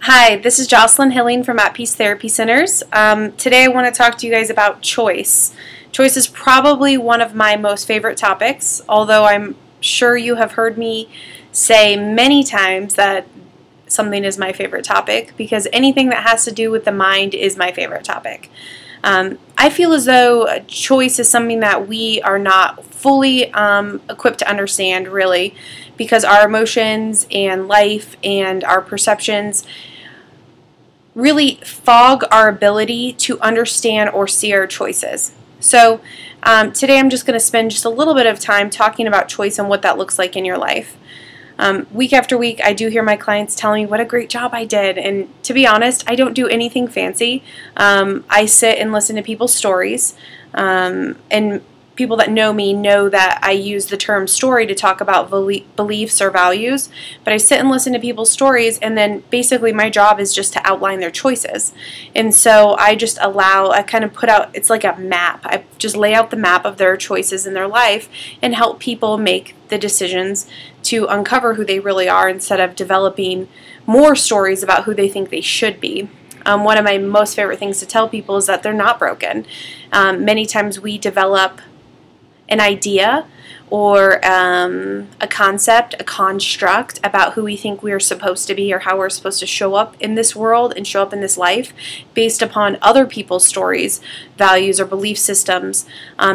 Hi, this is Jocelyn Hilling from At Peace Therapy Centers. Today I want to talk to you guys about choice. Choice is probably one of my most favorite topics, although I'm sure you have heard me say many times that something is my favorite topic, because anything that has to do with the mind is my favorite topic. I feel as though choice is something that we are not fully equipped to understand, really, because our emotions and life and our perceptions really fog our ability to understand or see our choices. So today I'm just going to spend just a little bit of time talking about choice and what that looks like in your life. Week after week, I do hear my clients telling me what a great job I did, and to be honest, I don't do anything fancy. I sit and listen to people's stories, and people that know me know that I use the term story to talk about beliefs or values, but I sit and listen to people's stories, and then basically my job is just to outline their choices. And so I kind of put out, it's like a map. I just lay out the map of their choices in their life and help people make the decisions to uncover who they really are instead of developing more stories about who they think they should be. One of my most favorite things to tell people is that they're not broken. Many times we develop an idea or a concept, a construct about who we think we're supposed to be or how we're supposed to show up in this world and show up in this life based upon other people's stories, values, or belief systems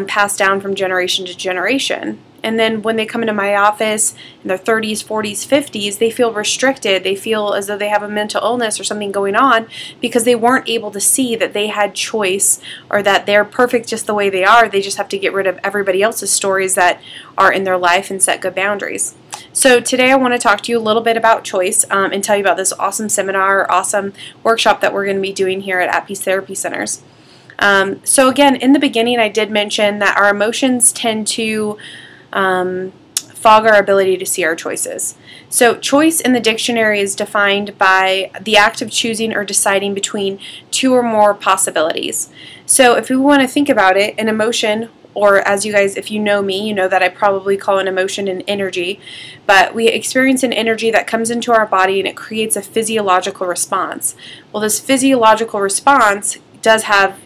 passed down from generation to generation. And then when they come into my office in their 30s, 40s, 50s, they feel restricted. They feel as though they have a mental illness or something going on because they weren't able to see that they had choice or that they're perfect just the way they are. They just have to get rid of everybody else's stories that are in their life and set good boundaries. So today I want to talk to you a little bit about choice and tell you about this awesome seminar, awesome workshop that we're going to be doing here at Peace Therapy Centers. So again, in the beginning I did mention that our emotions tend to fog our ability to see our choices. So choice in the dictionary is defined by the act of choosing or deciding between two or more possibilities. So if we want to think about it, an emotion, or as you guys, if you know me, you know that I probably call an emotion an energy, but we experience an energy that comes into our body and it creates a physiological response. Well, this physiological response does have,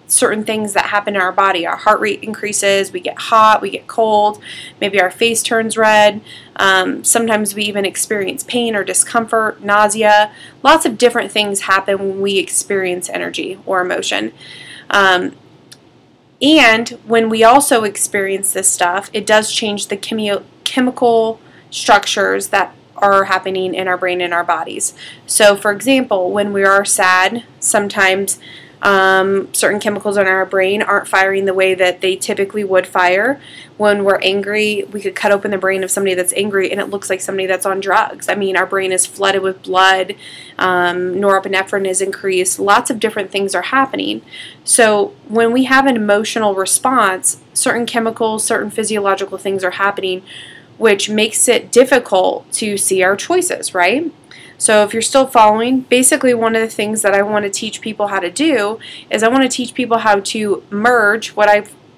certain things that happen in our body. Our heart rate increases, we get hot, we get cold, maybe our face turns red, sometimes we even experience pain or discomfort, nausea. Lots of different things happen when we experience energy or emotion. And when we also experience this stuff, it does change the chemical structures that are happening in our brain and our bodies. So for example, when we are sad, sometimes certain chemicals in our brain aren't firing the way that they typically would fire. When we're angry, we could cut open the brain of somebody that's angry and it looks like somebody that's on drugs. I mean, our brain is flooded with blood, norepinephrine is increased, lots of different things are happening. So when we have an emotional response, certain chemicals, certain physiological things are happening, which makes it difficult to see our choices, right? So if you're still following, basically one of the things that I want to teach people how to do is I want to teach people how to merge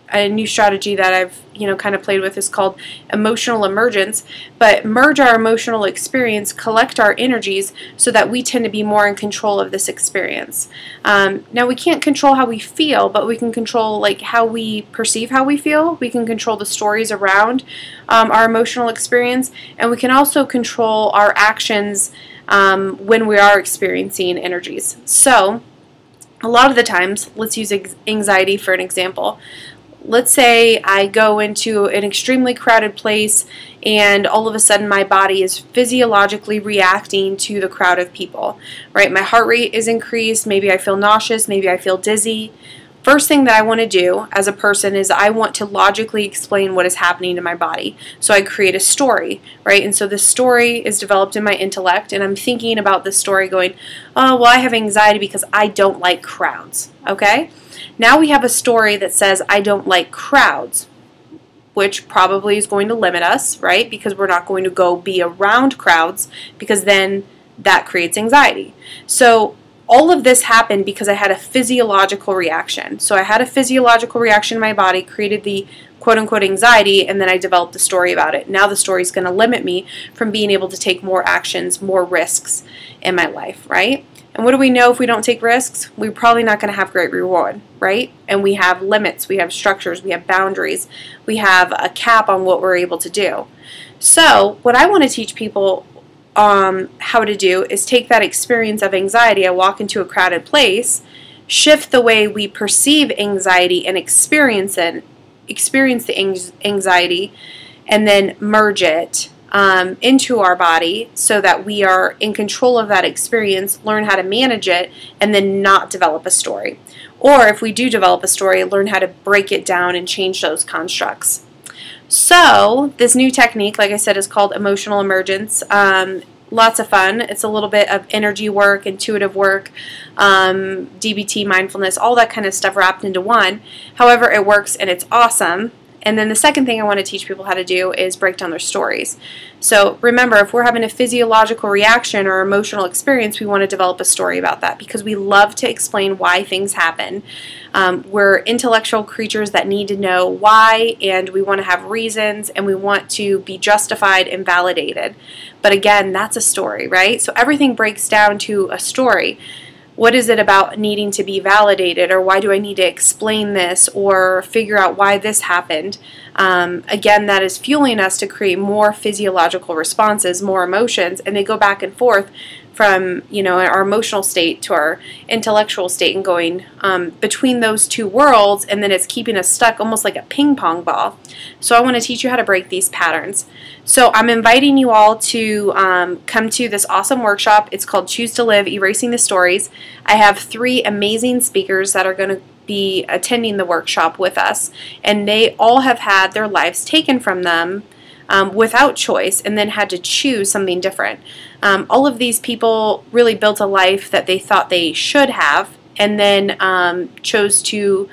a new strategy that I've kind of played with is called emotional emergence, but merge our emotional experience, collect our energies so that we tend to be more in control of this experience. Now we can't control how we feel, but we can control how we perceive how we feel. We can control the stories around our emotional experience, and we can also control our actions when we are experiencing energies. So a lot of the times, let's use anxiety for an example. Let's say I go into an extremely crowded place and all of a sudden my body is physiologically reacting to the crowd of people, right? My heart rate is increased, maybe I feel nauseous, maybe I feel dizzy. First thing that I want to do as a person is I want to logically explain what is happening to my body. So I create a story, right? And so this story is developed in my intellect, and I'm thinking about this story going, oh, well, I have anxiety because I don't like crowds, okay? Now we have a story that says I don't like crowds, which probably is going to limit us, right? Because we're not going to go be around crowds because then that creates anxiety. So all of this happened because I had a physiological reaction. So I had a physiological reaction in my body, created the quote-unquote anxiety, and then I developed a story about it. Now the story is going to limit me from being able to take more actions, more risks in my life, right? And what do we know if we don't take risks? We're probably not going to have great reward, right? And we have limits, we have structures, we have boundaries, we have a cap on what we're able to do. So what I want to teach people how to do is take that experience of anxiety. I walk into a crowded place, shift the way we perceive anxiety and experience the anxiety, and then merge it into our body so that we are in control of that experience, learn how to manage it, and then not develop a story. Or if we do develop a story, learn how to break it down and change those constructs. So this new technique, like I said, is called emotional emergence. Lots of fun. It's a little bit of energy work, intuitive work, DBT, mindfulness, all that kind of stuff wrapped into one. However, it works and it's awesome. And then the second thing I want to teach people how to do is break down their stories. So remember, if we're having a physiological reaction or emotional experience, we want to develop a story about that because we love to explain why things happen. We're intellectual creatures that need to know why, and we want to have reasons, and we want to be justified and validated. But again, that's a story, right? So everything breaks down to a story. What is it about needing to be validated, or why do I need to explain this or figure out why this happened? Again, that is fueling us to create more physiological responses, more emotions, and they go back and forth from, you know, our emotional state to our intellectual state and going between those two worlds, and then it's keeping us stuck almost like a ping pong ball. So I want to teach you how to break these patterns. So I'm inviting you all to come to this awesome workshop. It's called Choose to Live, Erasing the Stories. I have 3 amazing speakers that are going to be attending the workshop with us, and they all have had their lives taken from them without choice and then had to choose something different. All of these people really built a life that they thought they should have and then chose to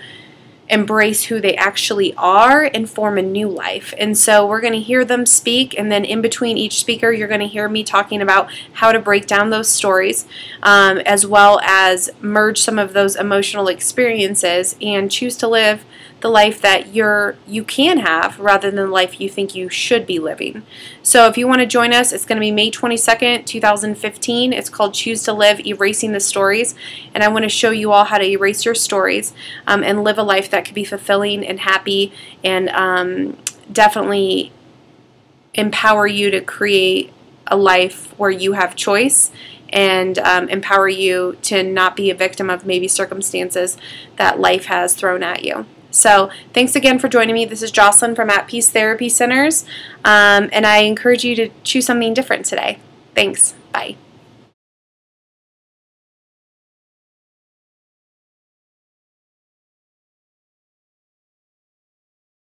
embrace who they actually are and form a new life. And so we're going to hear them speak, and then in between each speaker you're going to hear me talking about how to break down those stories as well as merge some of those emotional experiences and choose to live the life that you can have rather than the life you think you should be living. So if you want to join us, it's going to be May 22nd, 2015. It's called Choose to Live, Erasing the Stories. And I want to show you all how to erase your stories and live a life that could be fulfilling and happy, and definitely empower you to create a life where you have choice, and empower you to not be a victim of maybe circumstances that life has thrown at you. So thanks again for joining me. This is Jocelyn from At Peace Therapy Centers, and I encourage you to choose something different today. Thanks. Bye.